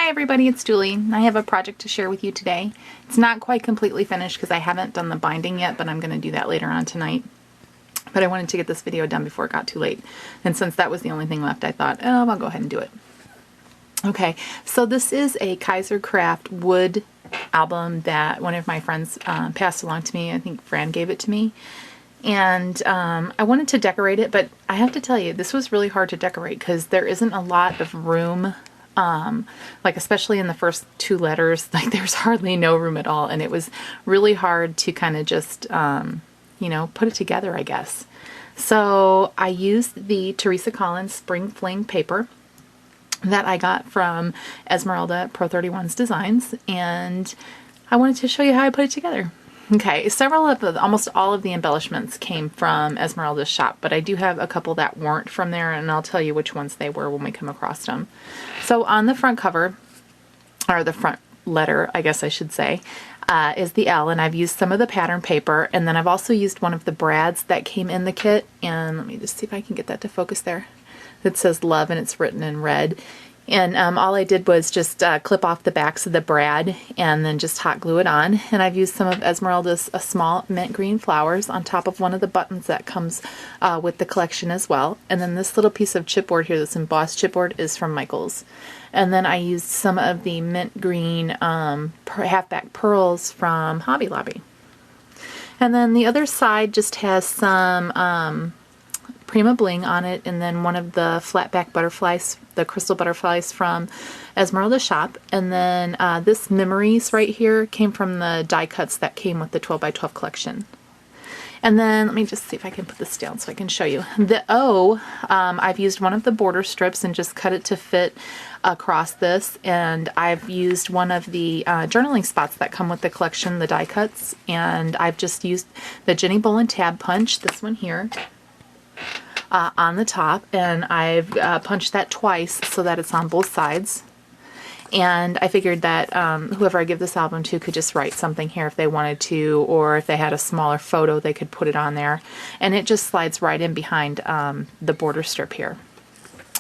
Hi everybody, it's Julie. I have a project to share with you today. It's not quite completely finished because I haven't done the binding yet, but I'm going to do that later on tonight. But I wanted to get this video done before it got too late. And since that was the only thing left, I thought, oh, I'll go ahead and do it. Okay, so this is a KaiserCraft wood album that one of my friends passed along to me. I think Fran gave it to me. And I wanted to decorate it, but I have to tell you, this was really hard to decorate because there isn't a lot of room. Like especially in the first two letters, like there's hardly no room at all, and it was really hard to kind of just you know, put it together, I guess. So I used the Teresa Spring Fling paper that I got from Esmeralda Pro 31's Designs, and I wanted to show you how I put it together. Okay, almost all of the embellishments came from Esmeralda's shop, but I do have a couple that weren't from there, and I'll tell you which ones they were when we come across them. So on the front cover, or the front letter, I guess I should say, is the L, and I've used some of the pattern paper, and then I've also used one of the brads that came in the kit, and let me just see if I can get that to focus there. It says love, and it's written in red. And all I did was just clip off the backs of the brad and then just hot glue it on. And I've used some of Esmeralda's small mint green flowers on top of one of the buttons that comes with the collection as well. And then this little piece of chipboard here, this embossed chipboard, is from Michael's. And then I used some of the mint green halfback pearls from Hobby Lobby. And then the other side just has some Prima bling on it, and then one of the flatback butterflies, the crystal butterflies from Esmeralda shop. And then this memories right here came from the die cuts that came with the 12x12 collection. And then let me just see if I can put this down so I can show you. The O, I've used one of the border strips and just cut it to fit across this, and I've used one of the journaling spots that come with the collection, the die cuts, and I've just used the Jenny Bolin tab punch, this one here, on the top, and I've punched that twice so that it's on both sides. And I figured that whoever I give this album to could just write something here if they wanted to, or if they had a smaller photo they could put it on there, and it just slides right in behind the border strip here.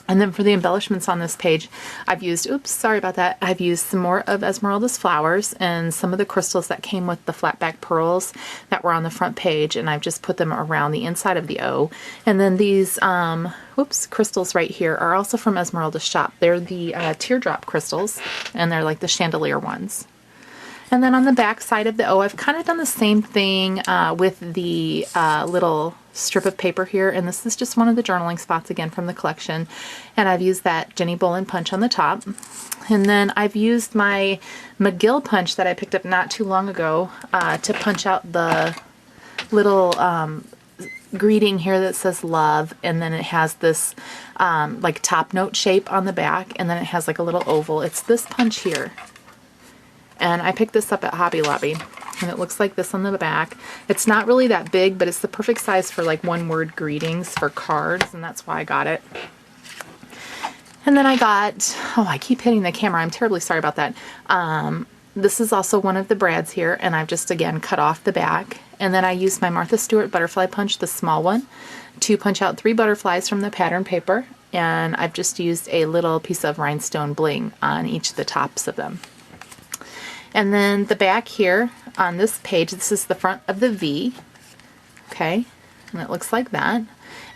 And then for the embellishments on this page, I've used, oops, sorry about that, I've used some more of Esmeralda's flowers and some of the crystals that came with the flatback pearls that were on the front page, and I've just put them around the inside of the O. And then these, whoops, crystals right here are also from Esmeralda's shop. They're the teardrop crystals, and they're like the chandelier ones. And then on the back side of the O, I've kind of done the same thing with the little strip of paper here, and this is just one of the journaling spots again from the collection, and I've used that Jenny Bolin punch on the top. And then I've used my McGill punch that I picked up not too long ago to punch out the little greeting here that says love, and then it has this like top note shape on the back, and then it has like a little oval. It's this punch here. And I picked this up at Hobby Lobby, and it looks like this on the back. It's not really that big, but it's the perfect size for like one-word greetings for cards, and that's why I got it. And then I got, oh, I keep hitting the camera. I'm terribly sorry about that. This is also one of the brads here, and I've just, again, cut off the back. And then I used my Martha Stewart butterfly punch, the small one, to punch out 3 butterflies from the pattern paper, and I've just used a little piece of rhinestone bling on each of the tops of them. And then the back here on this page, this is the front of the V, okay, and it looks like that.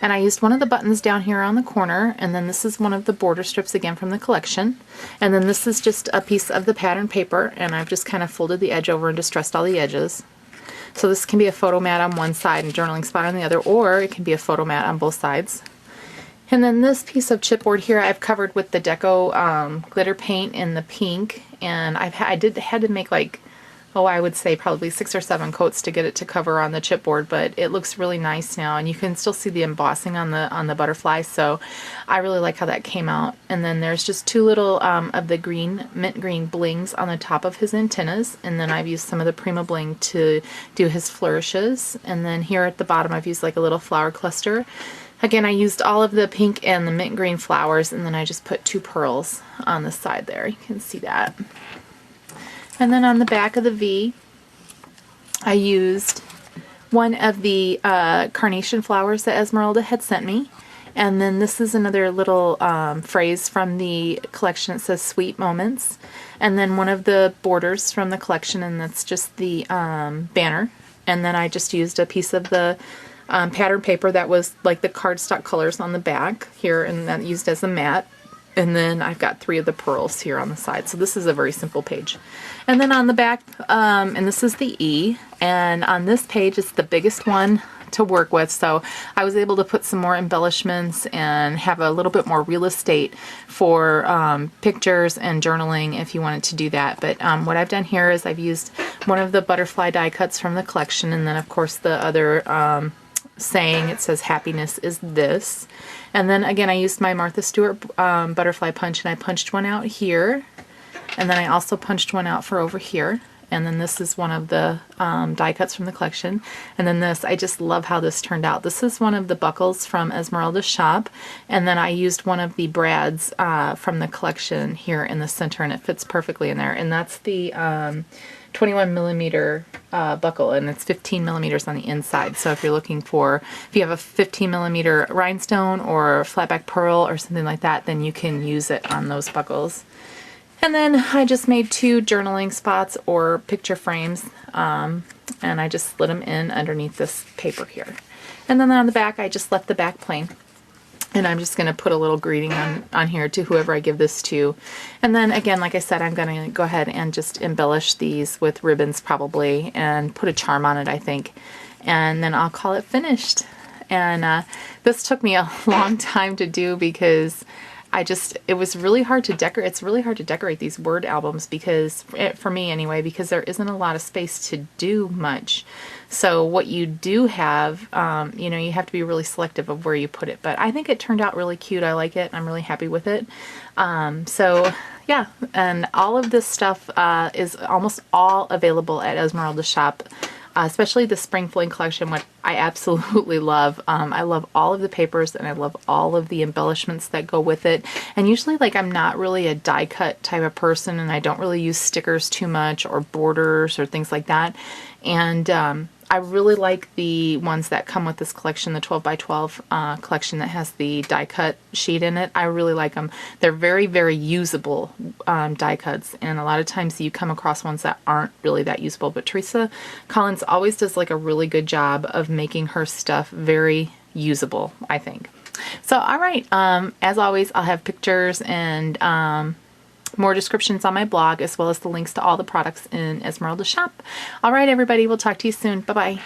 And I used one of the buttons down here on the corner, and then this is one of the border strips again from the collection. And then this is just a piece of the pattern paper, and I've just kind of folded the edge over and distressed all the edges. So this can be a photo mat on one side and journaling spot on the other, or it can be a photo mat on both sides. And then this piece of chipboard here I've covered with the Deco glitter paint in the pink, and I had to make like, oh, I would say probably 6 or 7 coats to get it to cover on the chipboard, but it looks really nice now, and you can still see the embossing on the butterfly, so I really like how that came out. And then there's just 2 little of the mint green blings on the top of his antennas, and then I've used some of the Prima bling to do his flourishes. And then here at the bottom I've used like a little flower cluster. Again, I used all of the pink and the mint green flowers, and then I just put 2 pearls on the side there. You can see that. And then on the back of the V, I used one of the carnation flowers that Esmeralda had sent me, And then this is another little phrase from the collection. It says sweet moments. And then one of the borders from the collection, and that's just the banner. And then I just used a piece of the pattern paper that was like the cardstock colors on the back here, and that used as a mat. And then I've got 3 of the pearls here on the side. So this is a very simple page. And then on the back, and this is the E, and on this page it's the biggest one to work with, so I was able to put some more embellishments and have a little bit more real estate for pictures and journaling if you wanted to do that. But what I've done here is I've used one of the butterfly die cuts from the collection, and then of course the other saying, it says happiness is this. And then again I used my Martha Stewart butterfly punch, and I punched one out here, and then I also punched one out for over here. And then this is one of the die cuts from the collection. And then this, I just love how this turned out. This is one of the buckles from Esmeralda's shop. And then I used one of the brads from the collection here in the center, and it fits perfectly in there. And that's the 21 millimeter buckle, and it's 15 millimeters on the inside. So if you're looking for, if you have a 15 millimeter rhinestone or flatback pearl or something like that, then you can use it on those buckles. And then I just made 2 journaling spots or picture frames, and I just slid them in underneath this paper here. And then on the back, I just left the back plain. And I'm just going to put a little greeting on here to whoever I give this to. And then again, like I said, I'm going to go ahead and just embellish these with ribbons probably, and put a charm on it, I think. And then I'll call it finished. And this took me a long time to do because it was really hard to decorate. It's really hard to decorate these word albums because, for me anyway, because there isn't a lot of space to do much. So what you do have, you know, you have to be really selective of where you put it. But I think it turned out really cute. I like it. I'm really happy with it. So yeah, and all of this stuff is almost all available at Esmeralda's shop. Especially the Spring Fling collection, what I absolutely love. I love all of the papers, and I love all of the embellishments that go with it. And usually, like, I'm not really a die cut type of person, and I don't really use stickers too much or borders or things like that. And I really like the ones that come with this collection, the 12 by 12 collection that has the die cut sheet in it. I really like them. They're very, very usable die cuts, and a lot of times you come across ones that aren't really that usable. But Teresa Collins always does like a really good job of making her stuff very usable, I think. So, all right, as always, I'll have pictures and more descriptions on my blog, as well as the links to all the products in Esmeralda's shop. All right, everybody, we'll talk to you soon. Bye-bye.